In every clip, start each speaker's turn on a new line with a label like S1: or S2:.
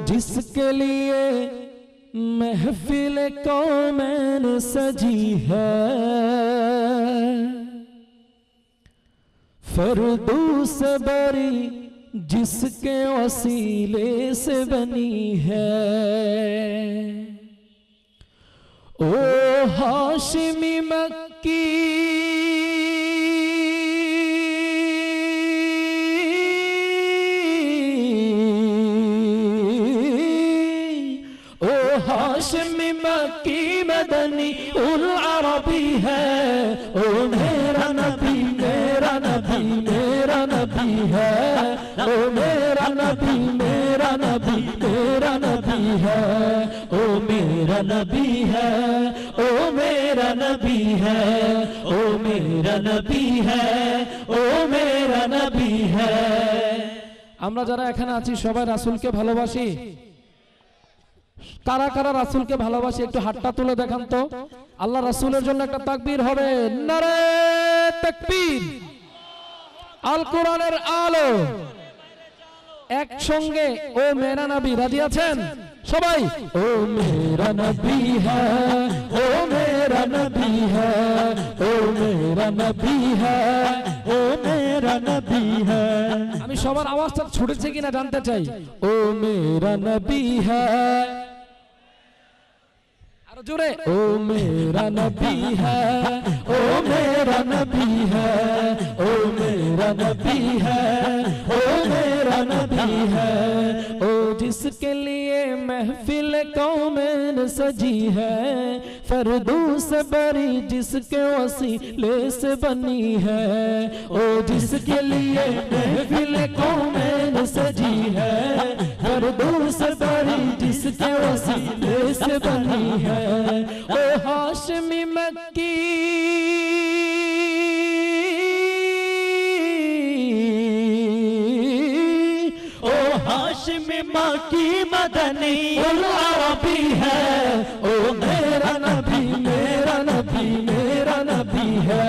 S1: जिसके लिए महफिल कौमैन सजी है, फरदूस बरी जिसके वसीले से बनी है। ओ हाशिमी मक्की हाशिमी मक्की मदनी उल अरबी है। ओ मेरा नबी मेरा नबी मेरा नबी है। ओ मेरा नबी मेरा नबी मेरा नबी है। ओ मेरा नबी है। ओ मेरा नबी है। ओ मेरा नबी है। ओ मेरा नबी है। আমরা যারা এখানে আছি সবাই রাসূলকে ভালোবাসি। কারা কারা রাসূলকে ভালোবাসে একটু হাতটা তুলে দেখান তো। আল্লাহ রাসূলের জন্য একটা তাকবীর হবে। নারে তাকবীর। আল কোরআনের আলো একসঙ্গে ও মেরা নবী রাজি আছেন সবাই? ও মেরা নবী হ্যায়, ও মেরা নবী হ্যায়, ও মেরা নবী হ্যায়, ও মেরা নবী হ্যায়। আমি সবার আওয়াজটা ছুটেছে কিনা জানতে চাই। ও মেরা নবী হ্যায়, আরো জোরে। ও মেরা নবী হ্যায়, ও মেরা নবী হ্যায়, ও मेरा नबी है, ओ मेरा नबी है। ओ जिसके लिए महफिल कौमैन सजी है, फरदूस बरी जिसके वसीले से बनी है। ओ जिसके लिए महफिल कौमैन सजी है, फरदूस बरी जिसके वसीले से बनी है। ओ हाशिमी मक्की हाशिमी मक्की मदनी उल अरबी है। ओ मेरा नबी मेरा नबी मेरा नबी है।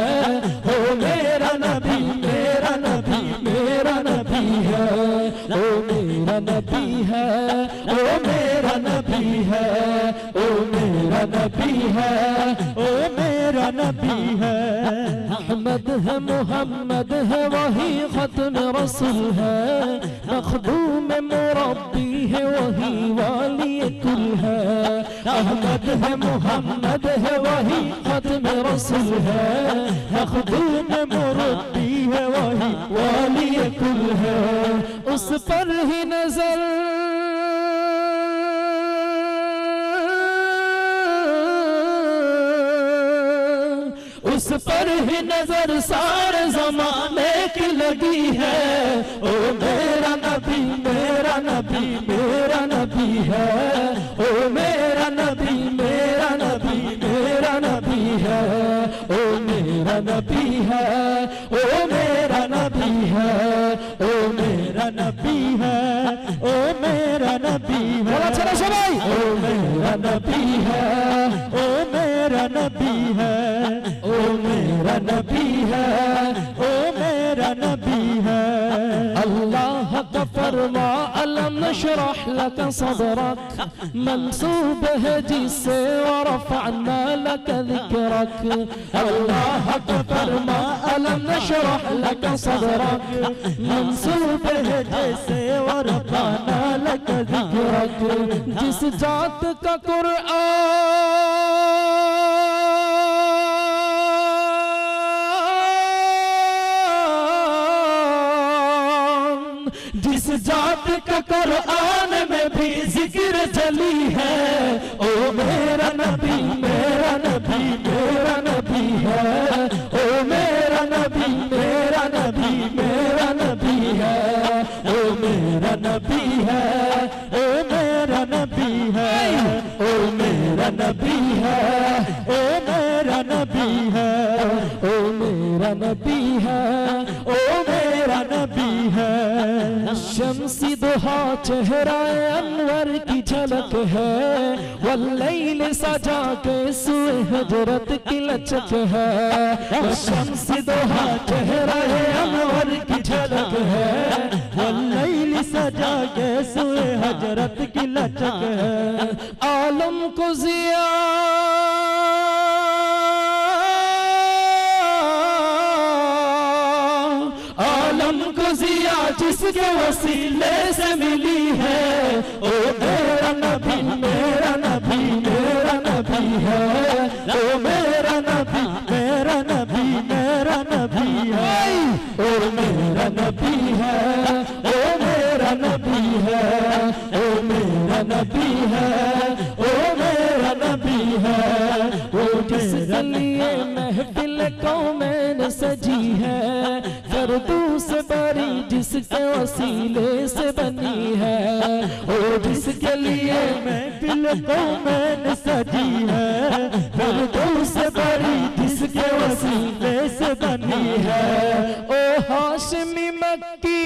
S1: ओ मेरा नबी मेरा नबी मेरा नबी है। ओ मेरा नबी है। ओ मेरा नबी है। ओ मेरा नबी है। ओ मेरा नबी है। अहमद है मोहम्मद है वही खत्म रसूल है। मखदूम मुरब्बी है वही वाली कुल है। अहमद है मोहम्मद है वही खत्म रसूल है। मखदूम मुरब्बी है वही वाली कुल है। उस पर ही नजर उस पर ही नजर सारे जमाने की लगी है। ओ मेरा नबी मेरा नबी मेरा नबी है। ओ मेरा नबी मेरा नबी मेरा नबी है। ओ मेरा नबी है। ओ मेरा नबी है। ओ मेरा नबी है। ओ मेरा नबी है। चलो सबाई। ओ मेरा नबी है। ओ मेरा नबी है। ओ मेरा नबी है। ओ मेरा नबी है। अल्लाह का फरमा अलम नशरह लक सदरक मंसूब है जिससे वरफअना लक ज़िक्रक। अल्लाह का फरमा अलम नशरह लक सदरक मंसूब है जिससे वरफअना लक ज़िक्रक। जिस जात का जिस जात का कुरान में भी जिक्र चली है। ओ मेरा नबी मेरा नबी मेरा नबी है। ओ मेरा नबी मेरा नबी मेरा नबी है। ओ मेरा नबी है। ओ मेरा नबी है। ओ मेरा नबी है। ओ मेरा नबी है। ओ मेरा नबी है। ओ मेरा नबी है। शम्सी दुहा चेहरा अनवर की झलक है, वल्लैल सजा के सुए हजरत की लचक है। शम्सी दुहा चेहरा अनवर की झलक है,
S2: वल्लैल सजा के सुए हजरत की लचक है।
S1: आलम को जिया जिसके वसीले से मिली है, ओ मेरा नबी मेरा नबी मेरा नबी है, ओ मेरा नबी मेरा नबी मेरा नबी है, ओ मेरा नबी है, ओ मेरा नबी है, ओ मेरा नबी है, ओ मेरा नबी है। वो जिसके लिए महफिल कौमें सजी है, फर्दू से बरी जिसके वसीले से बनी है, ओ जिसके लिए
S2: महफिल कौमें सजी है,
S1: फर्दू से बरी जिसके वसीले से बनी है। ओ हाशमी मक्की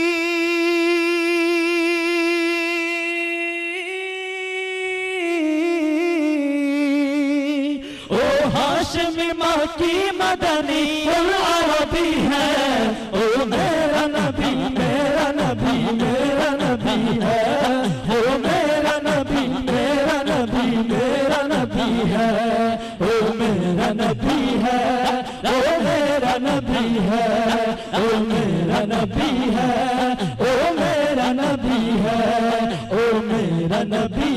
S1: हाशमी मक्की मदनी अरबी है, ओ मेरा नबी मेरा नबी मेरा नबी है, ओ मेरा नबी मेरा नबी मेरा नबी है, ओ मेरा नबी है, ओ मेरा नबी है, ओ मेरा नबी है, ओ मेरा नबी है, ओ मेरा नबी